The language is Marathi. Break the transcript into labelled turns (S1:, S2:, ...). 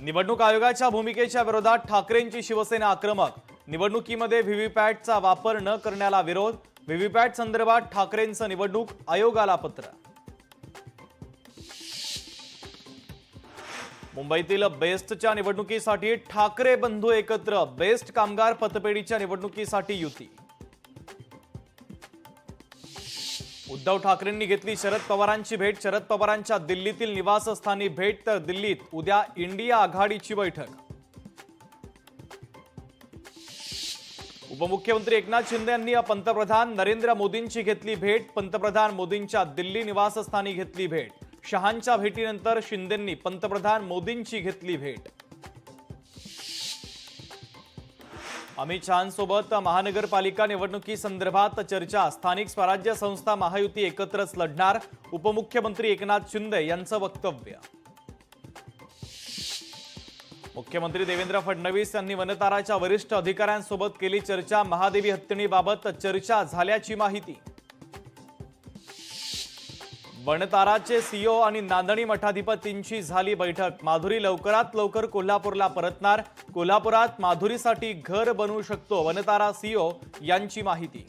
S1: निवडणूक आयोगाच्या भूमिकेच्या विरोधात ठाकरेंची शिवसेना आक्रमक। निवडणुकीमध्ये व्हीव्हीपॅटचा वापर न करण्याला विरोध। व्हीव्हीपॅट संदर्भात ठाकरेंचं निवडणूक आयोगाला पत्र। मुंबईतील बेस्टच्या निवडणुकीसाठी ठाकरे बंधू एकत्र। बेस्ट कामगार पतपेढीच्या निवडणुकीसाठी युती। उद्धव ठाकरेंनी घेतली शरद पवारांची भेट। शरद पवारांच्या दिल्लीतील निवासस्थानी भेट, तर दिल्लीत उद्या इंडिया आघाडीची बैठक। उपमुख्यमंत्री एकनाथ शिंदे यांनी पंतप्रधान नरेंद्र मोदींची घेतली भेट। पंतप्रधान मोदींच्या दिल्ली निवासस्थानी घेतली भेट। शहांच्या भेटीनंतर शिंदेंनी पंतप्रधान मोदींची घेतली भेट। अमित शहांसोबत महानगरपालिका निवडणुकीसंदर्भात चर्चा। स्थानिक स्वराज्य संस्था महायुती एकत्रच लढणार। उपमुख्यमंत्री एकनाथ शिंदे यांचं वक्तव्य। मुख्यमंत्री देवेंद्र फडणवीस यांनी वनताराच्या वरिष्ठ अधिकाऱ्यांसोबत केली चर्चा। महादेवी हत्तीणीबाबत चर्चा झाल्याची माहिती। वनताराचे सीईओ आणि नांदणी मठाधिपतींची झाली बैठक। माधुरी लवकरात लवकर कोल्हापूरला परतणार। कोल्हापुरात माधुरीसाठी घर बनवू शकतो, वनतारा सीईओ यांची माहिती।